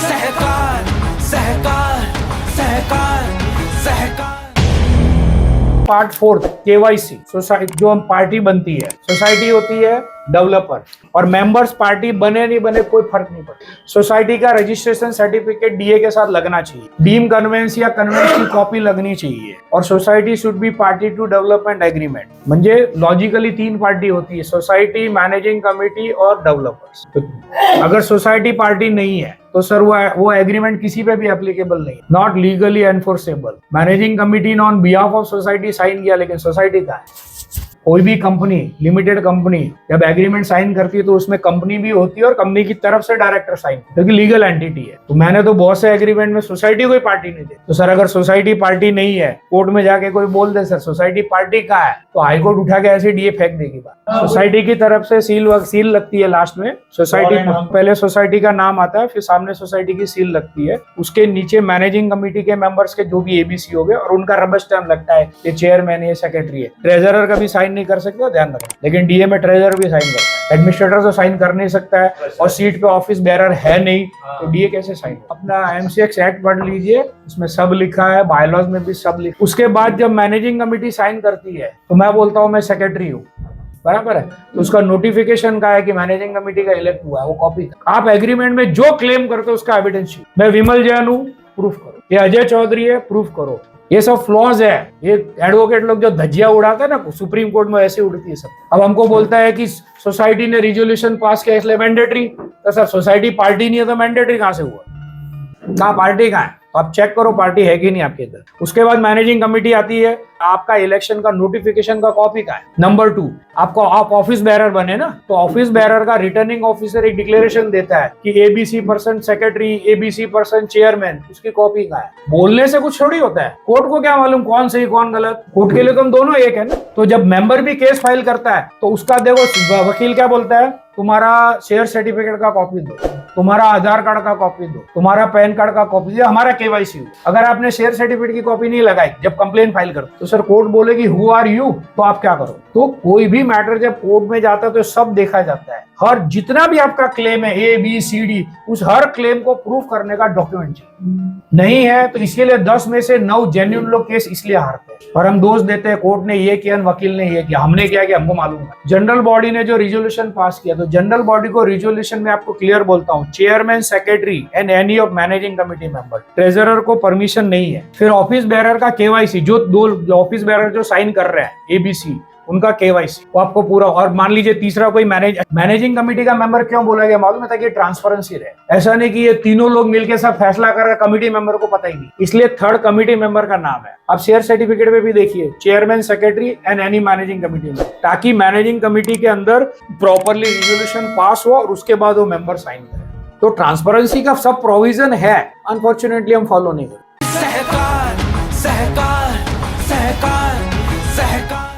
सहकार सहकार सहकार सहकार। Part 4 KYC society, जो हम party बनती है, सोसाइटी होती है डेवलपर और मेंबर्स पार्टी बने नहीं बने कोई फर्क नहीं पड़ता। सोसाइटी का रजिस्ट्रेशन सर्टिफिकेट डीए के साथ लगना चाहिए, डीम कन्वेंस या कन्वेंस की कॉपी लगनी चाहिए और society should be party to development agreement. म्हणजे लॉजिकली 3 पार्टी होती है, सोसाइटी, मैनेजिंग कमिटी और डेवलपर्स। तो अगर सोसाइटी पार्टी नहीं है तो सर वो एग्रीमेंट किसी पे भी एप्लीकेबल नहीं, not legally enforceable. Managing committee ने on behalf of society sign किया, लेकिन सोसाइटी का है। कोई भी कंपनी, लिमिटेड कंपनी जब एग्रीमेंट साइन करती है तो उसमें कंपनी भी होती है और कंपनी की तरफ से डायरेक्टर साइन, क्योंकि लीगल एंटिटी है। तो मैंने तो बहुत से एग्रीमेंट में सोसाइटी कोई पार्टी नहीं दी। तो सर अगर सोसाइटी पार्टी नहीं है, कोर्ट में जाके कोई बोल दे सर सोसाइटी पार्टी का है, तो हाईकोर्ट उठा के ऐसे डीए फेंक देगी बात। सोसाइटी की तरफ से सील लगती है लास्ट में। सोसाइटी पहले सोसाइटी का नाम आता है, फिर सामने सोसाइटी की सील लगती है। उसके नीचे मैनेजिंग कमेटी के मेंबर्स के जो भी एबीसी हो गए और उनका रबर स्टैम्प लगता है, ये चेयरमैन, ये सेक्रेटरी है। ट्रेजरर का भी साइन नहीं कर सकते, ध्यान रखना। लेकिन डीए में ट्रेजरर भी साइन करता है, एडमिनिस्ट्रेटर तो साइन कर नहीं सकता है और सीट पे ऑफिस बेरर है नहीं, तो डीए कैसे साइन? अपना एमसीएक्स एक्ट पढ़ लीजिए, उसमें सब लिखा है, बायलॉज में भी सब लिखा। उसके बाद जब मैनेजिंग कमेटी साइन करती है तो मैं बोलता हूँ मैं सेक्रेटरी हूँ, बराबर है, तो उसका नोटिफिकेशन का है कि मैनेजिंग कमेटी का इलेक्ट हुआ है, वो कॉपी। आप एग्रीमेंट में जो क्लेम करते हो उसका एविडेंस चाहिए। मैं विमल जैन हूँ, प्रूफ करो। ये अजय चौधरी है, प्रूफ करो। ये सब फ्लॉज है। ये एडवोकेट लोग जो धज्जियां उड़ाते हैं ना सुप्रीम कोर्ट में, ऐसे उड़ती है सब। अब हमको बोलता है कि सोसाइटी ने रिजोल्यूशन पास किया इसलिए मैंडेटरी, तो सर सोसाइटी पार्टी नहीं है तो मैंडेटरी कहां से हुआ? कहाँ पार्टी कहाँ है? तो आप चेक करो पार्टी है कि नहीं आपके इधर। उसके बाद मैनेजिंग कमेटी आती है, आपका इलेक्शन का नोटिफिकेशन का कॉपी का है। नंबर 2, आप ऑफिस बेरर बने ना, तो ऑफिस बेरर का रिटर्निंग ऑफिसर एक डिक्लेरेशन देता है कि ABC person secretary, ABC person chairman, उसकी कॉपी का है। बोलने से कुछ थोड़ी होता है, कोर्ट को क्या मालूम कौन सही कौन गलत? कोर्ट के लिए तो हम दोनों एक है ना। तो जब मेंबर भी केस फाइल करता है तो उसका देखो वकील क्या बोलता है, तुम्हारा शेयर सर्टिफिकेट का कॉपी दो, तुम्हारा आधार कार्ड का कॉपी दो, तुम्हारा पैन कार्ड का कॉपी दो, हमारा केवाईसी हो। अगर आपने शेयर सर्टिफिकेट की कॉपी नहीं लगाई जब कंप्लेन फाइल करते, तो सर कोर्ट बोलेगी हु आर यू, तो आप क्या करो? तो कोई भी मैटर जब कोर्ट में जाता है तो सब देखा जाता है। हर जितना भी आपका क्लेम है ए बी सी डी, उस हर क्लेम को प्रूफ करने का डॉक्यूमेंट चाहिए। नहीं है तो इसके लिए 10 में से 9 जेन्युइन लोग केस इसलिए हारते हैं और हम दोष देते हैं कोर्ट ने ये किया, वकील ने ये किया, हमने क्या किया हमको मालूम है। जनरल बॉडी ने जो रिजोल्यूशन पास किया, तो जनरल बॉडी को रिजोल्यूशन में आपको क्लियर बोलता हूँ, chairman, secretary and any of managing committee member, treasurer को परमिशन नहीं है। फिर ऑफिस बेरर का केवाईसी, जो 2 ऑफिस बेरर जो साइन कर रहे हैं एबीसी, उनका केवाईसी वो आपको पूरा। और मान लीजिए तीसरा कोई मैनेजिंग कमेटी का मेंबर क्यों बोला गया मालूम है, ताकि ट्रांसपेरेंसी रहे। ऐसा नहीं कि ये तीनों लोग मिलकर सब फैसला कर रहे, कमेटी मेंबर को पता ही नहीं, इसलिए थर्ड कमेटी मेंबर का नाम है। आप शेयर सर्टिफिकेट में भी देखिए chairman, secretary and any managing committee में, ताकि मैनेजिंग कमेटी के अंदर प्रॉपरली रिजोल्यूशन पास हो और उसके बाद वो मेंबर साइन करे। तो ट्रांसपेरेंसी का सब प्रोविजन है, अनफॉर्चुनेटली हम फॉलो नहीं करते। सहकार सहकार सहकार सहकार।